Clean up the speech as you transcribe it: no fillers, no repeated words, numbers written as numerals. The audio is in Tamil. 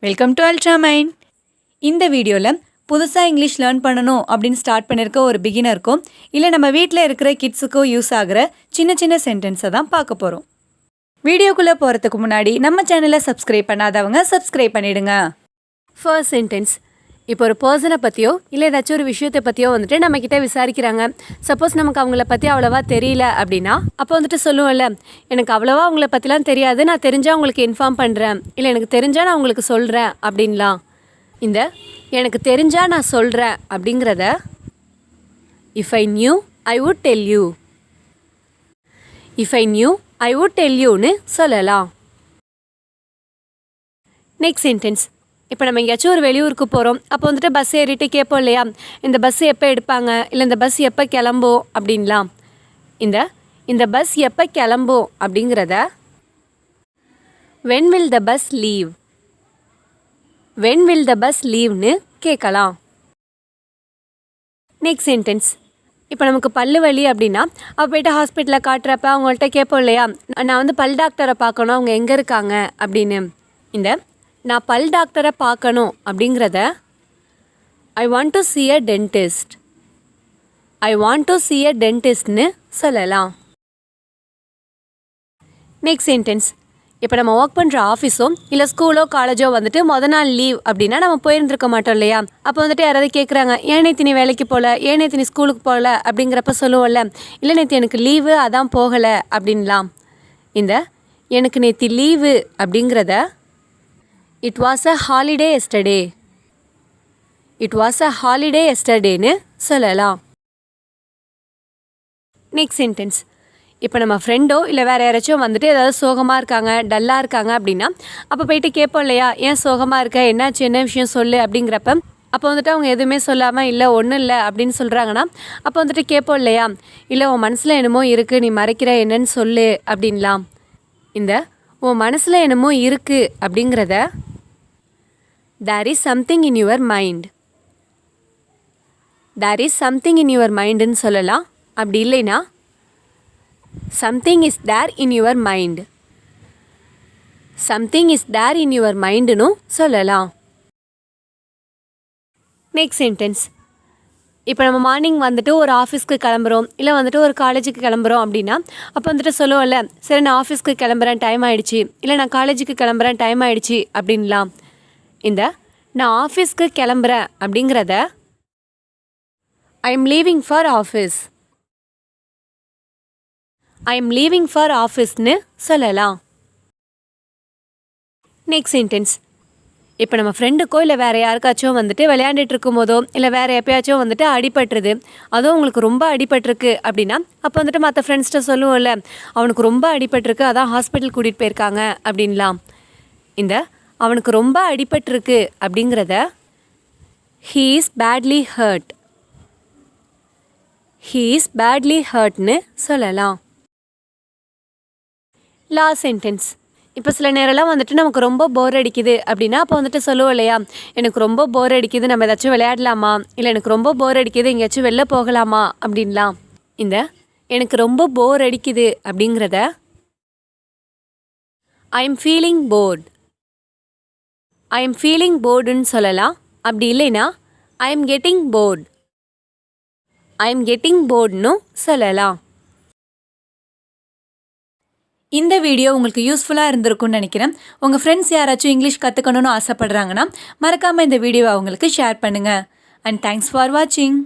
Welcome to Ultramind. இந்த வீடியோவில் புதுசாக இங்கிலீஷ் லேர்ன் பண்ணணும் அப்படின்னு ஸ்டார்ட் பண்ணியிருக்க ஒரு பிகினருக்கும் இல்லை நம்ம வீட்டில் இருக்கிற கிட்ஸுக்கும் யூஸ் ஆகிற சின்ன சின்ன சென்டென்ஸை தான் பார்க்க போகிறோம். வீடியோக்குள்ளே போகிறதுக்கு முன்னாடி நம்ம சேனலை சப்ஸ்கிரைப் பண்ணாதவங்க சப்ஸ்கிரைப் பண்ணிவிடுங்க. First sentence. இப்போ ஒரு பர்சனை பற்றியோ இல்லை ஏதாச்சும் ஒரு விஷயத்தை பற்றியோ வந்துட்டு நம்மக்கிட்ட விசாரிக்கிறாங்க. சப்போஸ் நமக்கு அவங்கள பற்றி அவ்வளோவா தெரியல அப்படின்னா அப்போ வந்துட்டு சொல்லுவோம்ல, எனக்கு அவ்வளோவா அவங்கள பற்றிலாம் தெரியாது, நான் தெரிஞ்சால் உங்களுக்கு இன்ஃபார்ம் பண்ணுறேன், இல்லை எனக்கு தெரிஞ்சால் நான் உங்களுக்கு சொல்கிறேன் அப்படின்லாம். இந்த எனக்கு தெரிஞ்சால் நான் சொல்கிறேன் அப்படிங்கிறத if I knew I would tell you, if I knew I would tell யூன்னு சொல்லலாம். Next sentence. இப்போ நம்ம எங்கேயாச்சும் ஒரு வெளியூருக்கு போகிறோம். அப்போ வந்துட்டு பஸ் ஏறிட்டு கேட்போம் இல்லையா, இந்த பஸ் எப்போ எடுப்பாங்க, இல்லை இந்த பஸ் எப்போ கிளம்பும் அப்படின்லாம். இந்த பஸ் எப்போ கிளம்பும் அப்படிங்கிறத when will the bus leave, when will the bus leaveன்னு கேட்கலாம். Next sentence. இப்போ நமக்கு பல்லு வலி அப்படின்னா அப்போ போய்ட்டு ஹாஸ்பிட்டலில் காட்டுறப்ப அவங்கள்ட்ட கேட்போம் இல்லையா, நான் வந்து பல் டாக்டரை பார்க்கணும், அவங்க எங்கே இருக்காங்க அப்படின்னு. நான் பல் டாக்டரை பார்க்கணும் அப்படிங்கிறத I want to see a dentist, I want to see a dentistன்னு சொல்லலாம். Next sentence. இப்போ நம்ம ஒர்க் பண்ணுற ஆஃபீஸோ இல்லை ஸ்கூலோ காலேஜோ வந்துட்டு மொதல் நாள் லீவ் அப்படின்னா நம்ம போயிருந்துருக்க மாட்டோம் இல்லையா. அப்போ வந்துட்டு யாராவது கேட்குறாங்க, ஏன் நேற்று நீ வேலைக்கு போகல, ஏன் நேற்று நீ ஸ்கூலுக்கு போகல அப்படிங்கிறப்ப சொல்லுவோம்ல, இல்லை நேற்று எனக்கு லீவு அதான் போகலை அப்படின்லாம். எனக்கு நேற்று லீவு அப்படிங்கிறத it was a holiday yesterday, it was a holiday எஸ்டர்டேன்னு சொல்லலாம். Next sentence. இப்போ நம்ம ஃப்ரெண்டோ இல்லை வேறு யாராச்சும் வந்துட்டு ஏதாவது சோகமாக இருக்காங்க, டல்லாக இருக்காங்க அப்படின்னா அப்போ போயிட்டு கேட்போம் இல்லையா, ஏன் சோகமாக இருக்க, என்னாச்சு, என்ன விஷயம் சொல்லு அப்படிங்கிறப்ப அப்போ வந்துட்டு அவங்க எதுவுமே சொல்லாமல் இல்லை ஒன்றும் இல்லை அப்படின்னு சொல்கிறாங்கன்னா அப்போ வந்துட்டு கேட்போம் இல்லையா, இல்லை உன் மனசில் என்னமோ இருக்குது, நீ மறைக்கிற, என்னன்னு சொல்லு அப்படின்லாம். உன் மனசில் என்னமோ இருக்குது அப்படிங்கிறத there is something in your mind, there is something in your mindன்னு சொல்லலாம். அப்படி இல்லைன்னா something is there in your mind, something is there in your mindன்னு சொல்லலாம். Next sentence. இப்போ நம்ம மார்னிங் வந்துட்டு ஒரு ஆஃபீஸ்க்கு கிளம்புறோம் இல்லை வந்துட்டு ஒரு காலேஜுக்கு கிளம்புறோம் அப்படின்னா அப்போ வந்துட்டு சொல்லுவோம்ல, சரி நான் ஆஃபீஸ்க்கு கிளம்புறேன் டைம் ஆகிடுச்சி, இல்லை நான் காலேஜுக்கு கிளம்புறேன் டைம் ஆகிடுச்சி அப்படின்லாம். நான் ஆஃபீஸ்க்கு கிளம்புறேன் அப்படிங்கிறத I am leaving for office, I am leaving for ஆஃபீஸ்ன்னு சொல்லலாம். Next sentence. இப்போ நம்ம ஃப்ரெண்டுக்கோ இல்லை வேறு யாருக்காச்சும் வந்துட்டு விளையாண்டுட்டு இருக்கும் போதோ இல்லை வேறு எப்பயாச்சும் வந்துட்டு அடிபட்டுருது, அதுவும் உங்களுக்கு ரொம்ப அடிபட்டிருக்கு அப்படின்னா அப்போ வந்துட்டு மற்ற ஃப்ரெண்ட்ஸ்கிட்ட சொல்லுவோம்ல, அவனுக்கு ரொம்ப அடிபட்டிருக்கு அதான் ஹாஸ்பிட்டல் கூட்டிகிட்டு போயிருக்காங்க அப்படின்லாம். அவனுக்கு ரொம்ப அடிபட்டிருக்கு அப்படிங்கிறத he is badly hurt, he is badly hurtன்னு சொல்லலாம். Last sentence. இப்போ சில நேரம்லாம் வந்துட்டு நமக்கு ரொம்ப போர் அடிக்குது அப்படின்னா அப்போ வந்துட்டு சொல்லுவோம் இல்லையா, எனக்கு ரொம்ப போர் அடிக்குது, நம்ம ஏதாச்சும் விளையாடலாமா, இல்லை எனக்கு ரொம்ப போர் அடிக்குது, எங்கேயாச்சும் வெளில போகலாமா அப்படின்லாம். எனக்கு ரொம்ப போர் அடிக்குது அப்படிங்கிறத I am feeling bored, I am feeling போர்டுன்னு சொல்லலாம். அப்படி இல்லைன்னா I am getting bored, I am getting போர்டுன்னு சொல்லலாம். இந்த வீடியோ உங்களுக்கு யூஸ்ஃபுல்லாக இருந்திருக்கும்னு நினைக்கிறேன். உங்கள் ஃப்ரெண்ட்ஸ் யாராச்சும் இங்கிலீஷ் கற்றுக்கணும்னு ஆசைப்படுறாங்கன்னா மறக்காமல் இந்த வீடியோவை அவங்களுக்கு ஷேர் பண்ணுங்கள். அண்ட் தேங்க்ஸ் ஃபார் வாட்சிங்.